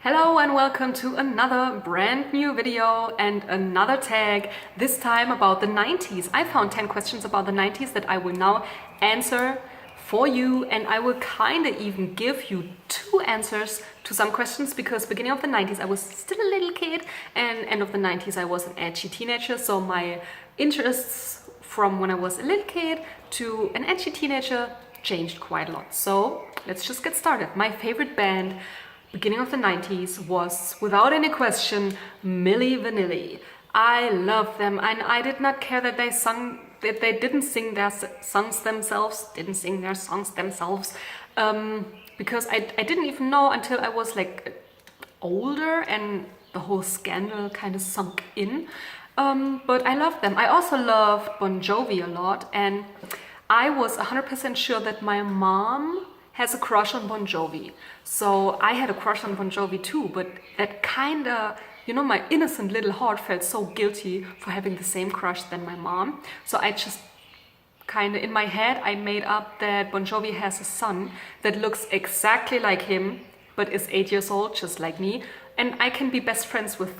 Hello and welcome to another brand new video and another tag, this time about the 90s. I found 10 questions about the 90s that I will now answer for you, and I will kinda even give you two answers to some questions because beginning of the 90s I was still a little kid and end of the 90s I was an edgy teenager, so my interests from when I was a little kid to an edgy teenager changed quite a lot. So let's just get started. My favorite band beginning of the 90s was, without any question, Milli Vanilli. I love them, and I did not care that they didn't sing their songs themselves, because I didn't even know until I was like older and the whole scandal kind of sunk in. But I loved them. I also loved Bon Jovi a lot, and I was 100% sure that my mom has a crush on Bon Jovi. So I had a crush on Bon Jovi too, but that kinda, my innocent little heart felt so guilty for having the same crush than my mom. So I just kinda, in my head, I made up that Bon Jovi has a son that looks exactly like him, but is 8 years old, just like me. And I can be best friends with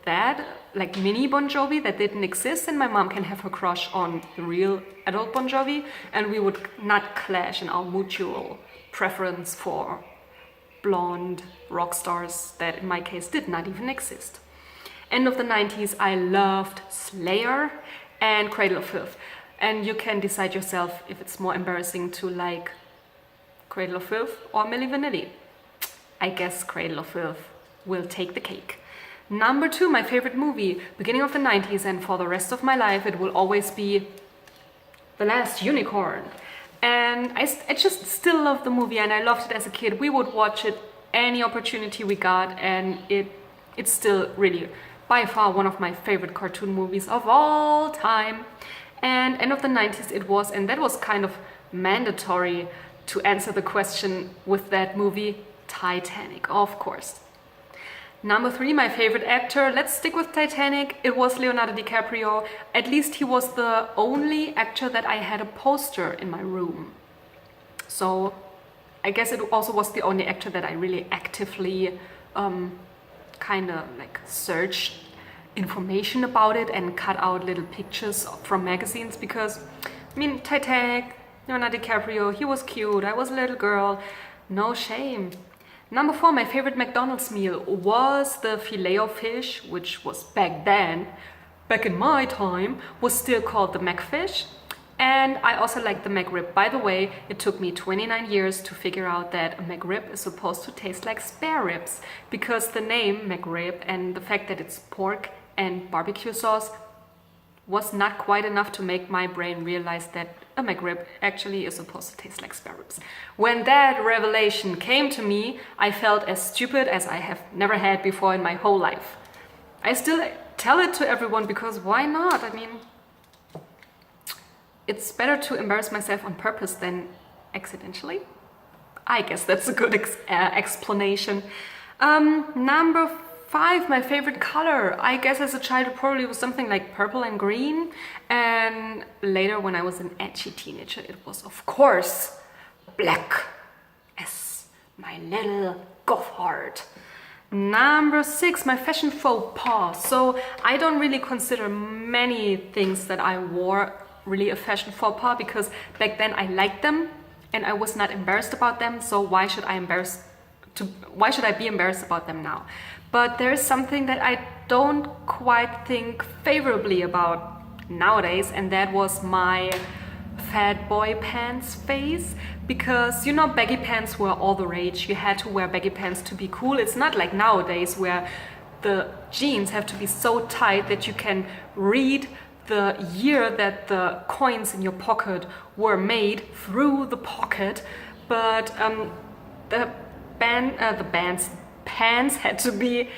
that, like mini Bon Jovi that didn't exist, and my mom can have her crush on the real adult Bon Jovi, and we would not clash in our mutual preference for blonde rock stars that in my case did not even exist. End of the 90s, I loved Slayer and Cradle of Filth. And you can decide yourself if it's more embarrassing to like Cradle of Filth or Milli Vanilli. I guess Cradle of Filth will take the cake. Number 2, my favorite movie, beginning of the 90s, and for the rest of my life it will always be The Last Unicorn. And I just still love the movie, and I loved it as a kid. We would watch it any opportunity we got, and it's still really by far one of my favorite cartoon movies of all time. And end of the 90s it was, and that was kind of mandatory to answer the question with that movie, Titanic, of course. Number 3, my favorite actor. Let's stick with Titanic. It was Leonardo DiCaprio. At least he was the only actor that I had a poster in my room. So I guess it also was the only actor that I really actively kind of like searched information about it and cut out little pictures from magazines, because Titanic, Leonardo DiCaprio, he was cute, I was a little girl, no shame. Number 4, my favorite McDonald's meal was the Filet-O-Fish, which was back in my time, was still called the McFish. And I also like the McRib. By the way, it took me 29 years to figure out that a McRib is supposed to taste like spare ribs, because the name McRib and the fact that it's pork and barbecue sauce was not quite enough to make my brain realize that a McRib actually is supposed to taste like spare ribs. When that revelation came to me, I felt as stupid as I have never had before in my whole life. I still tell it to everyone because why not? It's better to embarrass myself on purpose than accidentally. I guess that's a good explanation. Number 5, my favorite color. I guess as a child it probably was something like purple and green, and later when I was an edgy teenager it was of course black, as my little goth heart. Number 6, my fashion faux pas. So I don't really consider many things that I wore really a fashion faux pas, because back then I liked them and I was not embarrassed about them, so why should I be embarrassed about them now? But there is something that I don't quite think favorably about nowadays, and that was my fat boy pants phase. Because baggy pants were all the rage. You had to wear baggy pants to be cool. It's not like nowadays where the jeans have to be so tight that you can read the year that the coins in your pocket were made through the pocket. But the band's pants had to be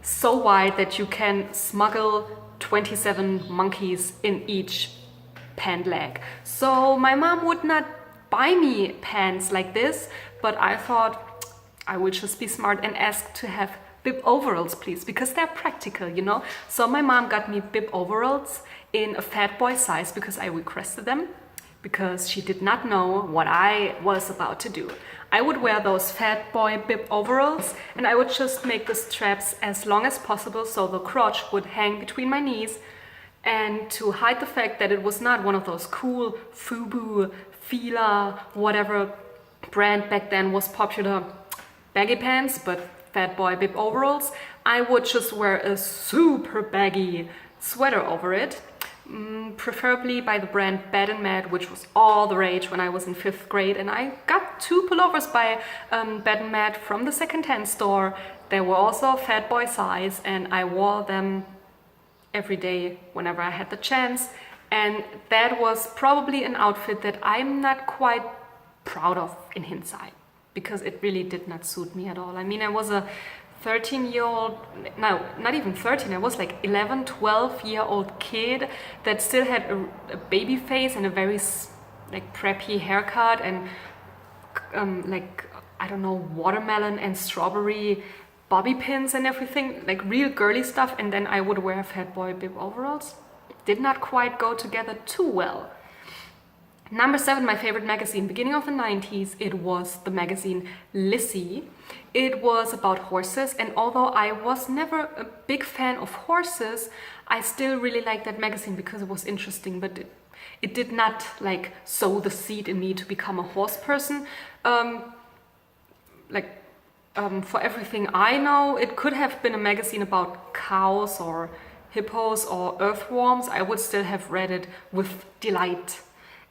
so wide that you can smuggle 27 monkeys in each pant leg. So my mom would not buy me pants like this, but I thought I would just be smart and ask to have bib overalls, please, because they're practical, So my mom got me bib overalls in a fat boy size because I requested them. because she did not know what I was about to do. I would wear those fat boy bib overalls, and I would just make the straps as long as possible so the crotch would hang between my knees, and to hide the fact that it was not one of those cool FUBU, Fila, whatever brand back then was popular baggy pants, but fat boy bib overalls, I would just wear a super baggy sweater over it, preferably by the brand Bad and Mad, which was all the rage when I was in 5th grade. And I got 2 pullovers by Bad and Mad from the second-hand store. They were also fat boy size, and I wore them every day whenever I had the chance. And that was probably an outfit that I'm not quite proud of in hindsight, because it really did not suit me at all. I mean, I was a 13-year-old, no, not even 13, I was like 11, 12-year-old kid that still had a baby face and a very like preppy haircut and like, I don't know, watermelon and strawberry bobby pins and everything, like real girly stuff, and then I would wear fat boy bib overalls. Did not quite go together too well. Number 7, my favorite magazine. Beginning of the 90s, it was the magazine Lissy. It was about horses, and although I was never a big fan of horses, I still really liked that magazine because it was interesting, but it did not like sow the seed in me to become a horse person. For everything I know, it could have been a magazine about cows or hippos or earthworms. I would still have read it with delight.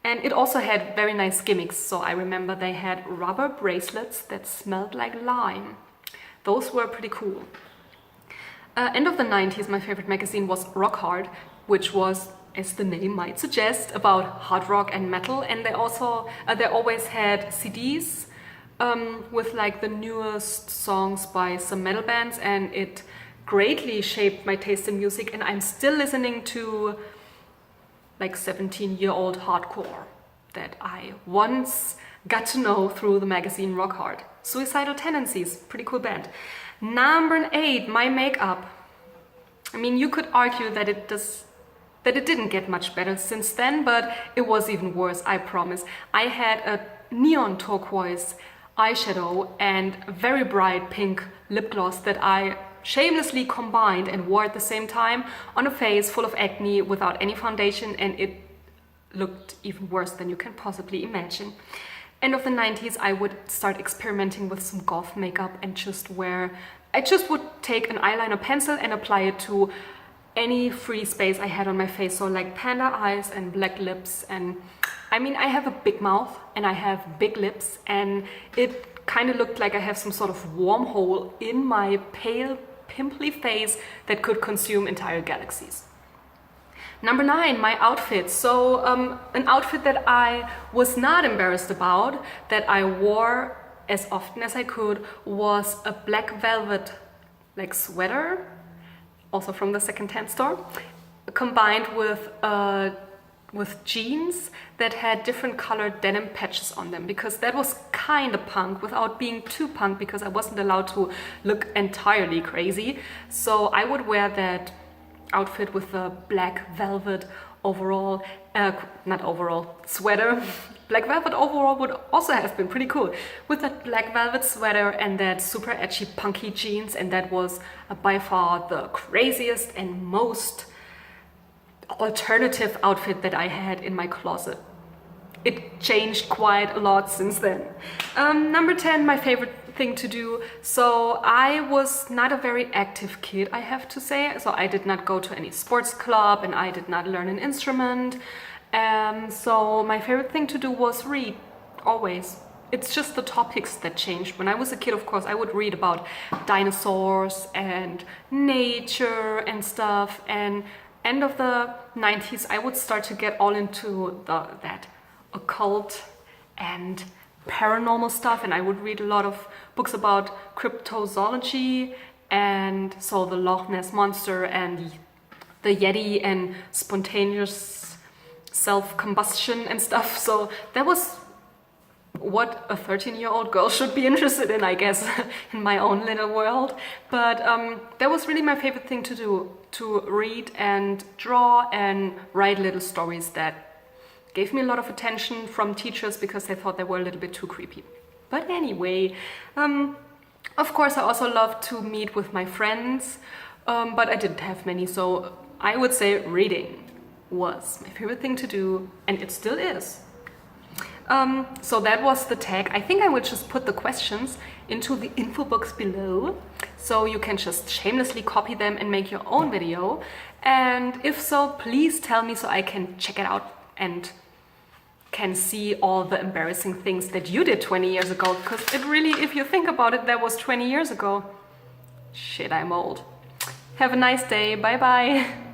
And it also had very nice gimmicks. So I remember they had rubber bracelets that smelled like lime. Those were pretty cool. End of the 90s, my favorite magazine was Rock Hard, which was, as the name might suggest, about hard rock and metal. And they also, they always had CDs with like the newest songs by some metal bands, and it greatly shaped my taste in music, and I'm still listening to like 17-year-old hardcore that I once got to know through the magazine Rock Hard. Suicidal Tendencies, pretty cool band. Number 8, my makeup. I mean, you could argue that it didn't get much better since then, but it was even worse, I promise. I had a neon turquoise eyeshadow and very bright pink lip gloss that I shamelessly combined and wore at the same time on a face full of acne without any foundation, and it looked even worse than you can possibly imagine. End of the 90s, I would start experimenting with some goth makeup and I just would take an eyeliner pencil and apply it to any free space I had on my face. So like panda eyes and black lips, and I mean, I have a big mouth and I have big lips, and it kind of looked like I have some sort of wormhole in my pale, pimply face that could consume entire galaxies. Number 9, my outfit. So an outfit that I was not embarrassed about, that I wore as often as I could, was a black velvet like sweater, also from the second-hand store, combined with jeans that had different colored denim patches on them, because that was kind of punk without being too punk, because I wasn't allowed to look entirely crazy. So I would wear that outfit with the black velvet overall, sweater. Black velvet overall would also have been pretty cool, with that black velvet sweater and that super edgy punky jeans, and that was by far the craziest and most alternative outfit that I had in my closet. It changed quite a lot since then. Number 10, my favorite thing to do. So I was not a very active kid, I have to say. So I did not go to any sports club and I did not learn an instrument. So my favorite thing to do was read, always. It's just the topics that changed. When I was a kid, of course, I would read about dinosaurs and nature and stuff. And end of the 90s, I would start to get all into that occult and paranormal stuff, and I would read a lot of books about cryptozoology, and so the Loch Ness Monster and the Yeti and spontaneous self-combustion and stuff. So that was what a 13-year-old girl should be interested in, I guess, in my own little world. But that was really my favorite thing to do, to read and draw and write little stories that gave me a lot of attention from teachers because they thought they were a little bit too creepy. But anyway, of course I also loved to meet with my friends, but I didn't have many, so I would say reading was my favorite thing to do, and it still is. So that was the tag. I think I will just put the questions into the info box below, so you can just shamelessly copy them and make your own video. And if so, please tell me so I can check it out and can see all the embarrassing things that you did 20 years ago. Because it really, if you think about it, that was 20 years ago. Shit, I'm old. Have a nice day. Bye bye.